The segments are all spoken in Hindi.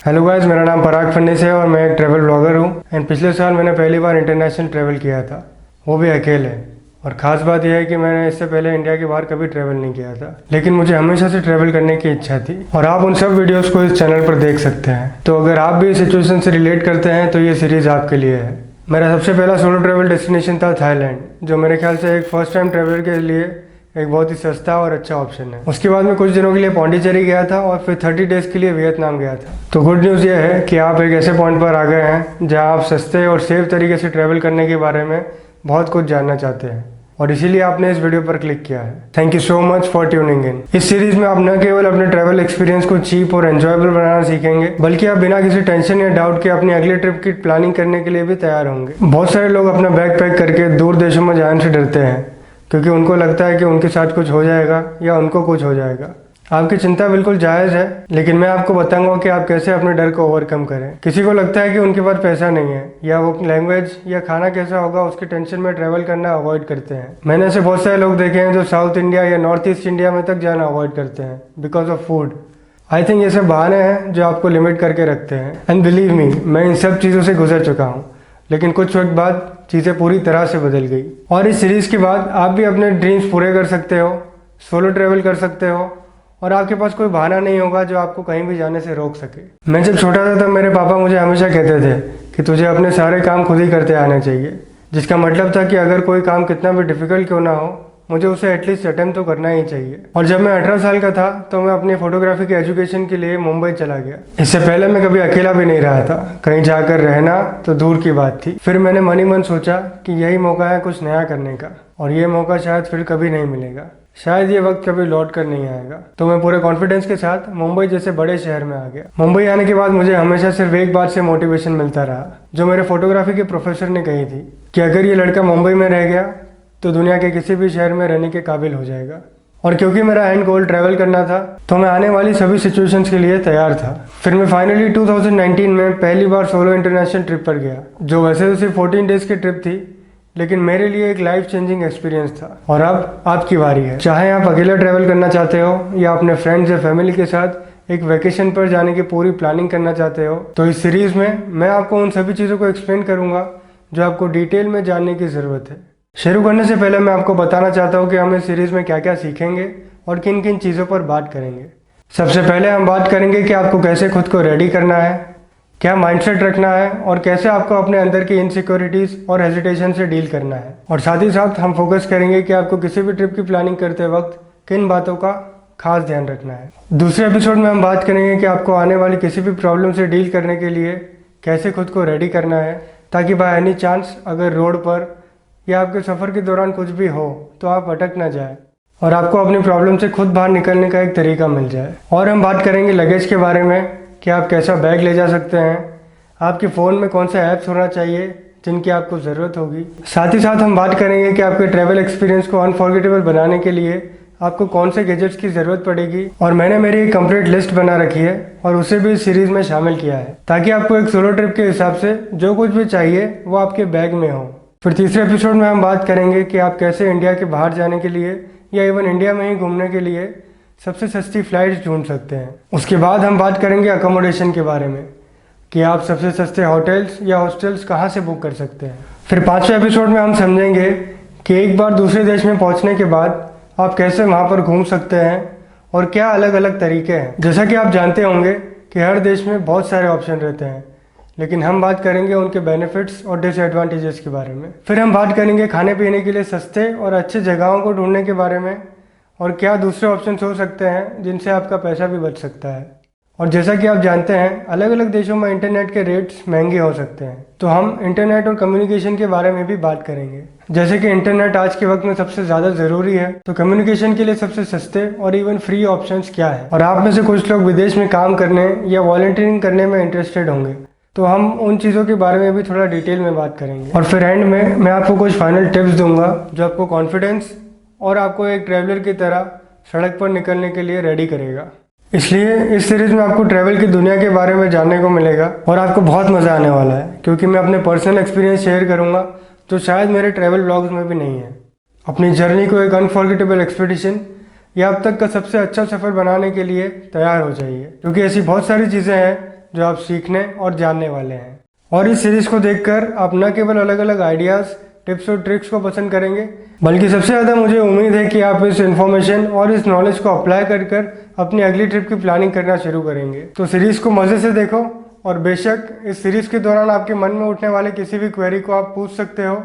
हेलो गाइस, मेरा नाम पराग फन्नीस है और मैं एक ट्रैवल ब्लॉगर हूँ। एंड पिछले साल मैंने पहली बार इंटरनेशनल ट्रैवल किया था, वो भी अकेले। और ख़ास बात यह है कि मैंने इससे पहले इंडिया के बाहर कभी ट्रैवल नहीं किया था, लेकिन मुझे हमेशा से ट्रैवल करने की इच्छा थी। और आप उन सब वीडियोस को इस चैनल पर देख सकते हैं। तो अगर आप भी इस सिचुएशन से रिलेट करते हैं तो ये सीरीज़ आपके लिए है। मेरा सबसे पहला सोलो ट्रैवल डेस्टिनेशन था थाईलैंड, जो मेरे ख्याल से एक फर्स्ट टाइम ट्रैवलर के लिए एक बहुत ही सस्ता और अच्छा ऑप्शन है। उसके बाद मैं कुछ दिनों के लिए पौंडीचेरी गया था और फिर 30 डेज़ के लिए वियतनाम गया था। तो गुड न्यूज़ ये है कि आप एक ऐसे पॉइंट पर आ गए हैं जहां आप सस्ते और सेफ तरीके से ट्रैवल करने के बारे में बहुत कुछ जानना चाहते हैं, और इसीलिए आपने इस वीडियो पर क्लिक किया है। Thank you so much for tuning in. इस सीरीज में आप न केवल अपने ट्रैवल एक्सपीरियंस को चीप और एंजॉयबल बनाना सीखेंगे, बल्कि आप बिना किसी टेंशन या डाउट के अपनी अगले ट्रिप की प्लानिंग करने के लिए भी तैयार होंगे। बहुत सारे लोग अपना बैग पैक करके दूर देशों में जाने से डरते हैं, क्योंकि उनको लगता है कि उनके साथ कुछ हो जाएगा या उनको कुछ हो जाएगा। आपकी चिंता बिल्कुल जायज़ है, लेकिन मैं आपको बताऊंगा कि आप कैसे अपने डर को ओवरकम करें। किसी को लगता है कि उनके पास पैसा नहीं है, या वो लैंग्वेज या खाना कैसा होगा उसके टेंशन में ट्रैवल करना अवॉइड करते हैं। मैंने ऐसे बहुत सारे लोग देखे हैं जो साउथ इंडिया या नॉर्थ ईस्ट इंडिया में तक जाना अवॉइड करते हैं because of food. I think ये सब बहाने हैं जो आपको लिमिट करके रखते हैं। एंड बिलीव मी, मैं इन सब चीज़ों से गुजर चुका हूँ, लेकिन कुछ वक्त बाद चीज़ें पूरी तरह से बदल गई। और इस सीरीज़ के बाद आप भी अपने ड्रीम्स पूरे कर सकते हो, सोलो ट्रैवल कर सकते हो, और आपके पास कोई बहाना नहीं होगा जो आपको कहीं भी जाने से रोक सके। मैं जब छोटा था तब मेरे पापा मुझे हमेशा कहते थे कि तुझे अपने सारे काम खुद ही करते आने चाहिए, जिसका मतलब था कि अगर कोई काम कितना भी डिफ़िकल्ट क्यों ना हो, मुझे उसे एटलीस्ट अटेम्प्ट तो करना ही चाहिए। और जब मैं 18 साल का था तो मैं अपनी फोटोग्राफी की एजुकेशन के लिए मुंबई चला गया। इससे पहले मैं कभी अकेला भी नहीं रहा था, कहीं जाकर रहना तो दूर की बात थी। फिर मैंने मन ही मन सोचा कि यही मौका है कुछ नया करने का, और ये मौका शायद फिर कभी नहीं मिलेगा, शायद ये वक्त कभी लौट कर नहीं आएगा। तो मैं पूरे कॉन्फिडेंस के साथ मुंबई जैसे बड़े शहर में आ गया। मुंबई आने के बाद मुझे हमेशा सिर्फ एक बात से मोटिवेशन मिलता रहा, जो मेरे फोटोग्राफी के प्रोफेसर ने कही थी कि अगर ये लड़का मुंबई में रह गया तो दुनिया के किसी भी शहर में रहने के काबिल हो जाएगा। और क्योंकि मेरा एंड गोल ट्रैवल करना था, तो मैं आने वाली सभी सिचुएशंस के लिए तैयार था। फिर मैं फाइनली 2019 में पहली बार सोलो इंटरनेशनल ट्रिप पर गया, जो वैसे तो सिर्फ 14 डेज की ट्रिप थी, लेकिन मेरे लिए एक लाइफ चेंजिंग एक्सपीरियंस था। और अब आपकी बारी है। चाहे आप अकेला ट्रैवल करना चाहते हो या अपने फ्रेंड्स या फैमिली के साथ एक वेकेशन पर जाने की पूरी प्लानिंग करना चाहते हो, तो इस सीरीज़ में मैं आपको उन सभी चीज़ों को एक्सप्लेन करूँगा जो आपको डिटेल में जानने की ज़रूरत है। शुरू करने से पहले मैं आपको बताना चाहता हूँ कि हम इस सीरीज़ में क्या क्या सीखेंगे और किन किन चीज़ों पर बात करेंगे। सबसे पहले हम बात करेंगे कि आपको कैसे खुद को रेडी करना है, क्या माइंडसेट रखना है, और कैसे आपको अपने अंदर की इनसिक्योरिटीज़ और हेजिटेशन से डील करना है। और साथ ही साथ हम फोकस करेंगे कि आपको किसी भी ट्रिप की प्लानिंग करते वक्त किन बातों का खास ध्यान रखना है। दूसरे एपिसोड में हम बात करेंगे कि आपको आने वाली किसी भी प्रॉब्लम से डील करने के लिए कैसे खुद को रेडी करना है, ताकि बाय एनी चांस अगर रोड पर या आपके सफ़र के दौरान कुछ भी हो तो आप अटक ना जाए और आपको अपनी प्रॉब्लम से खुद बाहर निकलने का एक तरीका मिल जाए। और हम बात करेंगे लगेज के बारे में कि आप कैसा बैग ले जा सकते हैं, आपके फ़ोन में कौन सा ऐप्स होना चाहिए जिनकी आपको ज़रूरत होगी। साथ ही साथ हम बात करेंगे कि आपके ट्रैवल एक्सपीरियंस को अनफॉरगेटेबल बनाने के लिए आपको कौन से गैजेट्स की ज़रूरत पड़ेगी। और मैंने मेरी एक कंप्लीट लिस्ट बना रखी है और उसे भी इस सीरीज़ में शामिल किया है, ताकि आपको एक सोलो ट्रिप के हिसाब से जो कुछ भी चाहिए वो आपके बैग में हो। फिर तीसरे एपिसोड में हम बात करेंगे कि आप कैसे इंडिया के बाहर जाने के लिए या इवन इंडिया में ही घूमने के लिए सबसे सस्ती फ्लाइट्स ढूंढ सकते हैं। उसके बाद हम बात करेंगे अकोमोडेशन के बारे में कि आप सबसे सस्ते होटल्स या हॉस्टल्स कहाँ से बुक कर सकते हैं। फिर पांचवें एपिसोड में हम समझेंगे कि एक बार दूसरे देश में पहुँचने के बाद आप कैसे वहाँ पर घूम सकते हैं और क्या अलग अलग तरीके हैं। जैसा कि आप जानते होंगे कि हर देश में बहुत सारे ऑप्शन रहते हैं, लेकिन हम बात करेंगे उनके बेनिफिट्स और डिसएडवांटेजेस के बारे में। फिर हम बात करेंगे खाने पीने के लिए सस्ते और अच्छे जगहों को ढूंढने के बारे में, और क्या दूसरे ऑप्शंस हो सकते हैं जिनसे आपका पैसा भी बच सकता है। और जैसा कि आप जानते हैं अलग अलग देशों में इंटरनेट के रेट्स महंगे हो सकते हैं, तो हम इंटरनेट और कम्युनिकेशन के बारे में भी बात करेंगे। जैसे कि इंटरनेट आज के वक्त में सबसे ज़्यादा ज़रूरी है, तो कम्युनिकेशन के लिए सबसे सस्ते और इवन फ्री ऑप्शंस क्या है। और आप में से कुछ लोग विदेश में काम करने या वॉलंटियरिंग करने में इंटरेस्टेड होंगे, तो हम उन चीज़ों के बारे में भी थोड़ा डिटेल में बात करेंगे। और फिर एंड में मैं आपको कुछ फाइनल टिप्स दूंगा जो आपको कॉन्फिडेंस और आपको एक ट्रैवलर की तरह सड़क पर निकलने के लिए रेडी करेगा। इसलिए इस सीरीज़ में आपको ट्रैवल की दुनिया के बारे में जानने को मिलेगा और आपको बहुत मज़ा आने वाला है, क्योंकि मैं अपने पर्सनल एक्सपीरियंस शेयर करूँगा जो शायद मेरे ट्रैवल ब्लॉग्स में भी नहीं है। अपनी जर्नी को एक अनफॉरगेटेबल एक्सपीडिशन या अब तक का सबसे अच्छा सफ़र बनाने के लिए तैयार हो जाइए, क्योंकि ऐसी बहुत सारी चीज़ें हैं जो आप सीखने और जानने वाले हैं। और इस सीरीज़ को देखकर आप न केवल अलग अलग आइडियाज़, टिप्स और ट्रिक्स को पसंद करेंगे, बल्कि सबसे ज़्यादा मुझे उम्मीद है कि आप इस इन्फॉर्मेशन और इस नॉलेज को अप्लाई कर अपनी अगली ट्रिप की प्लानिंग करना शुरू करेंगे। तो सीरीज़ को मज़े से देखो और बेशक इस सीरीज़ के दौरान आपके मन में उठने वाले किसी भी क्वेरी को आप पूछ सकते हो।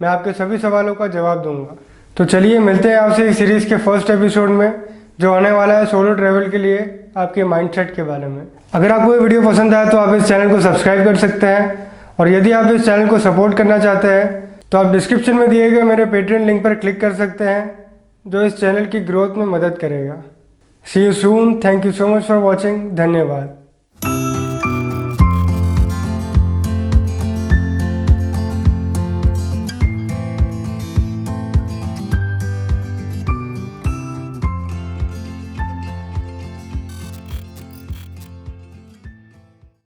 मैं आपके सभी सवालों का जवाब दूंगा। तो चलिए मिलते हैं आपसे इस सीरीज़ के फर्स्ट एपिसोड में, जो आने वाला है सोलो ट्रैवल के लिए आपके माइंडसेट के बारे में। अगर आपको ये वीडियो पसंद आया तो आप इस चैनल को सब्सक्राइब कर सकते हैं, और यदि आप इस चैनल को सपोर्ट करना चाहते हैं तो आप डिस्क्रिप्शन में दिए गए मेरे पेट्रियन लिंक पर क्लिक कर सकते हैं, जो इस चैनल की ग्रोथ में मदद करेगा। See you soon. Thank you so much for watching. धन्यवाद।